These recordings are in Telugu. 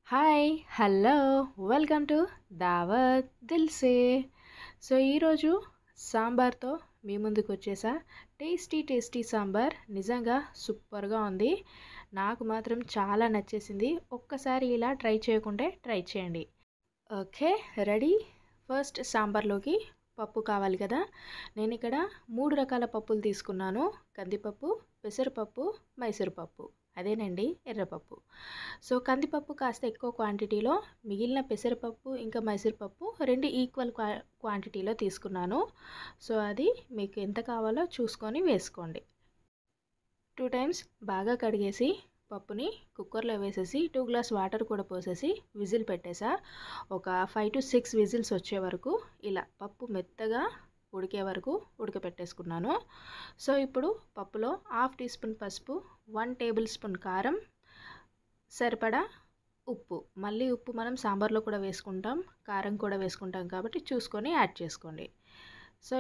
హాయ్ హలో వెల్కమ్ టు దావత్ దిల్సే. ఈరోజు సాంబార్తో మీ ముందుకు వచ్చేసా. టేస్టీ సాంబార్ నిజంగా సూపర్గా ఉంది. నాకు మాత్రం చాలా నచ్చేసింది. ఒక్కసారి ఇలా ట్రై చేయకుంటే ట్రై చేయండి. Okay, ready. ఫస్ట్ సాంబార్లోకి పప్పు కావాలి కదా. నేను ఇక్కడ 3 రకాల పప్పులు తీసుకున్నాను. కందిపప్పు, పెసరపప్పు, మైసూరుపప్పు, అదేనండి ఎర్రపప్పు. కందిపప్పు కాస్త ఎక్కువ క్వాంటిటీలో, మిగిలిన పెసరపప్పు ఇంకా మైసూరుపప్పు 2 ఈక్వల్ క్వాంటిటీలో తీసుకున్నాను. అది మీకు ఎంత కావాలో చూసుకొని వేసుకోండి. 2 టైమ్స్ బాగా కడిగేసి పప్పుని కుక్కర్లో వేసేసి 2 గ్లాస్ వాటర్ కూడా పోసేసి విజిల్ పెట్టేసా. ఒక 5 to 6 విజిల్స్ వచ్చే వరకు ఇలా పప్పు మెత్తగా ఉడికే వరకు ఉడకపెట్టేసుకున్నాను. ఇప్పుడు పప్పులో 1/2 టీ స్పూన్ పసుపు, 1 టేబుల్ స్పూన్ కారం, సరిపడా ఉప్పు. మళ్ళీ ఉప్పు మనం సాంబార్లో కూడా వేసుకుంటాం, కారం కూడా వేసుకుంటాం కాబట్టి చూసుకొని యాడ్ చేసుకోండి.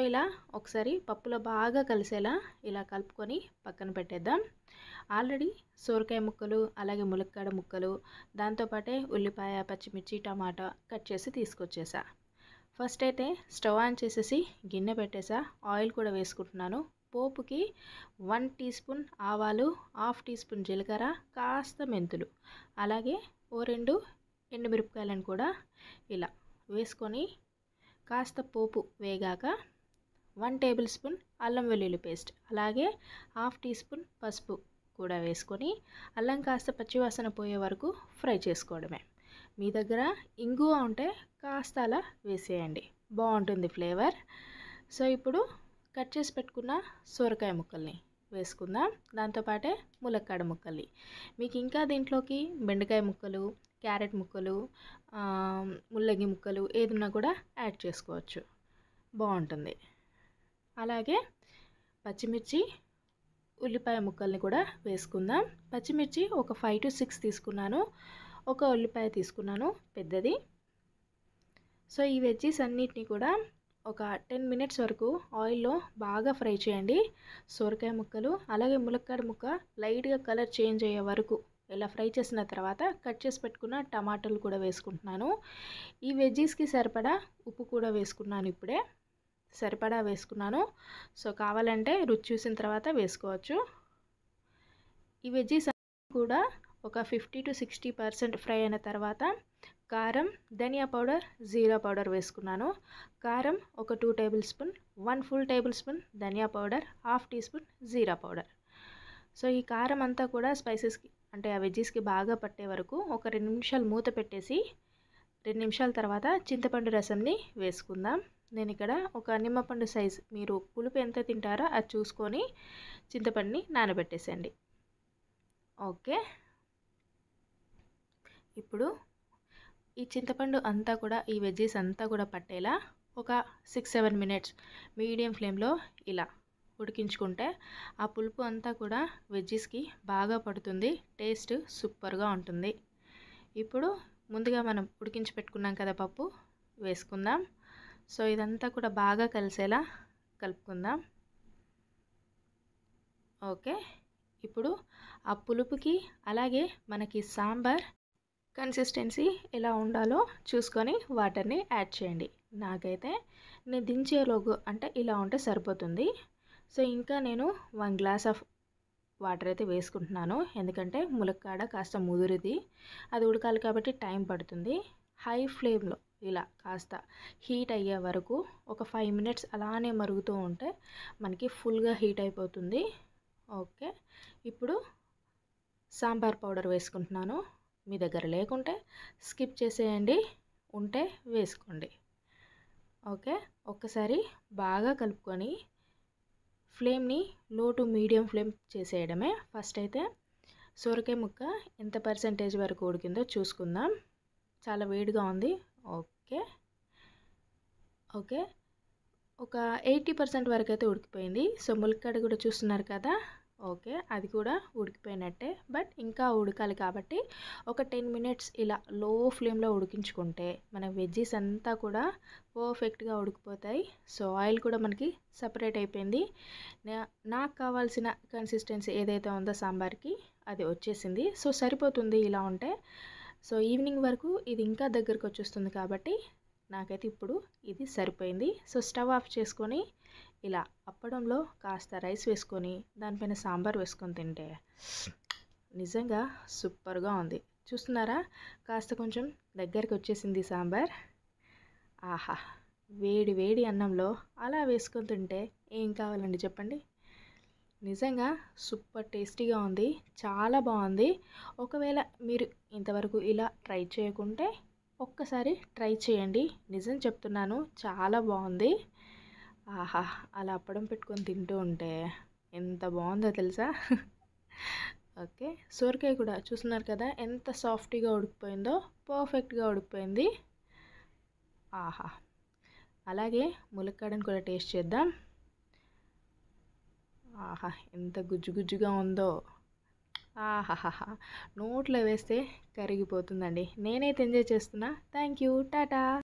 ఇలా ఒకసారి పప్పులో బాగా కలిసేలా ఇలా కలుపుకొని పక్కన పెట్టేద్దాం. ఆల్రెడీ సొరకాయ ముక్కలు, అలాగే ములక్కాడ ముక్కలు, దాంతోపాటే ఉల్లిపాయ, పచ్చిమిర్చి, టమాటా కట్ చేసి తీసుకొచ్చేసా. ఫస్ట్ అయితే స్టవ్ ఆన్ చేసేసి గిన్నె పెట్టేసా. ఆయిల్ కూడా వేసుకుంటున్నాను. పోపుకి 1 టీ స్పూన్ ఆవాలు, 1/2 టీ స్పూన్ జీలకర్ర, కాస్త మెంతులు, అలాగే 2 ఎండుమిరపకాయలను కూడా ఇలా వేసుకొని కాస్త పోపు వేగాక 1 టేబుల్ స్పూన్ అల్లం వెల్లుల్లి పేస్ట్, అలాగే 1/2 టీ స్పూన్ పసుపు కూడా వేసుకొని అల్లం కాస్త పచ్చివాసన పోయే వరకు ఫ్రై చేసుకోవడమే. మీ దగ్గర ఇంగువ ఉంటే కాస్త అలా వేసేయండి, బాగుంటుంది ఫ్లేవర్. ఇప్పుడు కట్ చేసి పెట్టుకున్న సొరకాయ ముక్కల్ని వేసుకుందాం. దాంతోపాటే ములక్కాడ ముక్కల్ని. మీకు ఇంకా దీంట్లోకి బెండకాయ ముక్కలు, క్యారెట్ ముక్కలు, ముల్లంగి ముక్కలు ఏదున్నా కూడా యాడ్ చేసుకోవచ్చు, బాగుంటుంది. అలాగే పచ్చిమిర్చి, ఉల్లిపాయ ముక్కల్ని కూడా వేసుకుందాం. పచ్చిమిర్చి ఒక 5 to 6 తీసుకున్నాను. ఒక ఉల్లిపాయ తీసుకున్నాను పెద్దది. ఈ వెజ్జీస్ అన్నిటిని కూడా ఒక 10 మినిట్స్ వరకు ఆయిల్లో బాగా ఫ్రై చేయండి. సొరకాయ ముక్కలు అలాగే ములక్కాడ ముక్క లైట్గా కలర్ చేంజ్ అయ్యే వరకు ఇలా ఫ్రై చేసిన తర్వాత కట్ చేసి పెట్టుకున్న టమాటాలు కూడా వేసుకుంటున్నాను. ఈ వెజ్జీస్కి సరిపడా ఉప్పు కూడా వేసుకున్నాను. ఇప్పుడే సరిపడా వేసుకున్నాను. కావాలంటే రుచి చూసిన తర్వాత వేసుకోవచ్చు. ఈ వెజ్జీస్ కూడా ఒక 50 to 60% ఫ్రై అయిన తర్వాత కారం, ధనియా పౌడర్, జీరా పౌడర్ వేసుకున్నాను. కారం ఒక 2 table spoon, 1 full table spoon ధనియా పౌడర్, 1/2 టీ స్పూన్ జీరా పౌడర్. ఈ కారం అంతా కూడా స్పైసెస్కి అంటే ఆ వెజ్జీస్కి బాగా పట్టే వరకు ఒక 2 నిమిషాలు మూత పెట్టేసి 2 నిమిషాల తర్వాత చింతపండు రసంని వేసుకుందాం. నేను ఇక్కడ ఒక నిమ్మపండు సైజ్, మీరు పులుపు ఎంత తింటారో అది చూసుకొని చింతపండుని నానబెట్టేసండి. ఓకే, ఇప్పుడు ఈ చింతపండు అంతా కూడా ఈ వెజ్జీస్ అంతా కూడా పట్టేలా ఒక 6-7 మినిట్స్ మీడియం ఫ్లేమ్లో ఇలా ఉడికించుకుంటే ఆ పులుపు అంతా కూడా వెజ్జీస్కి బాగా పడుతుంది. టేస్ట్ సూపర్గా ఉంటుంది. ఇప్పుడు ముందుగా మనం ఉడికించి పెట్టుకున్నాం కదా పప్పు, వేసుకుందాం. ఇదంతా కూడా బాగా కలిసేలా కలుపుకుందాం. ఓకే, ఇప్పుడు ఆ పులుపుకి అలాగే మనకి సాంబార్ కన్సిస్టెన్సీ ఎలా ఉండాలో చూసుకొని వాటర్ని యాడ్ చేయండి. నాకైతే నేను దించేలోగు అంటే ఇలా ఉంటే సరిపోతుంది. ఇంకా నేను 1 గ్లాస్ ఆఫ్ వాటర్ అయితే వేసుకుంటున్నాను. ఎందుకంటే ములక్కాడ కాస్త ముదురుది, అది ఉడకాలి కాబట్టి టైం పడుతుంది. హై ఫ్లేమ్లో ఇలా కాస్త హీట్ అయ్యే వరకు ఒక 5 మినిట్స్ అలానే మరుగుతూ ఉంటే మనకి ఫుల్గా హీట్ అయిపోతుంది. ఓకే, ఇప్పుడు సాంబార్ పౌడర్ వేసుకుంటున్నాను. మీ దగ్గర లేకుంటే స్కిప్ చేసేయండి, ఉంటే వేసుకోండి. ఓకే, ఒక్కసారి బాగా కలుపుకొని ఫ్లేమ్ని లో టు మీడియం ఫ్లేమ్ చేసేయడమే. ఫస్ట్ అయితే సొరకాయ ముక్క ఎంత పర్సెంటేజ్ వరకు ఉడికిందో చూసుకుందాం. చాలా వేడిగా ఉంది. ఓకే, ఒక 80% వరకు అయితే ఉడికిపోయింది. ములక్కాడ కూడా చూస్తున్నారు కదా. ఓకే, అది కూడా ఉడికిపోయినట్టే, బట్ ఇంకా ఉడకాలి కాబట్టి ఒక 10 మినిట్స్ ఇలా లో ఫ్లేమ్లో ఉడికించుకుంటే మన వెజ్జీస్ అంతా కూడా పర్ఫెక్ట్గా ఉడికిపోతాయి. ఆయిల్ కూడా మనకి సపరేట్ అయిపోయింది. నాకు కావాల్సిన కన్సిస్టెన్సీ ఏదైతే ఉందో సాంబార్కి అది వచ్చేసింది. సరిపోతుంది ఇలా ఉంటే. సో ఈవినింగ్ వరకు ఇది ఇంకా దగ్గరకు వచ్చేస్తుంది కాబట్టి నాకైతే ఇప్పుడు ఇది సరిపోయింది. సో స్టవ్ ఆఫ్ చేసుకొని ఇలా అప్పడంలో కాస్త రైస్ వేసుకొని దానిపైన సాంబార్ వేసుకొని తింటే నిజంగా సూపర్గా ఉంది. చూస్తున్నారా, కాస్త కొంచెం దగ్గరికి వచ్చేసింది సాంబార్. ఆహా, వేడి వేడి అన్నంలో అలా వేసుకొని తింటే ఏం కావాలండి చెప్పండి. నిజంగా సూపర్ టేస్టీగా ఉంది, చాలా బాగుంది. ఒకవేళ మీరు ఇంతవరకు ఇలా ట్రై చేయకుంటే ఒక్కసారి ట్రై చేయండి. నిజం చెప్తున్నాను, చాలా బాగుంది. ఆహా, అలా అప్పడం పెట్టుకొని తింటూ ఉంటే ఎంత బాగుందో తెలుసా. ఓకే, సొరకాయ కూడా చూస్తున్నారు కదా ఎంత సాఫ్ట్గా ఉడికిపోయిందో, పర్ఫెక్ట్గా ఉడికిపోయింది. ఆహా, అలాగే ములక్కాడని కూడా టేస్ట్ చేద్దాం. ఆహా, ఎంత గుజ్జు గుజ్జుగా ఉందో. ఆహాహాహా, నోట్లో వేస్తే కరిగిపోతుందండి. నేనైతే ఎంజాయ్ చేస్తున్నా. Thank you, Tata.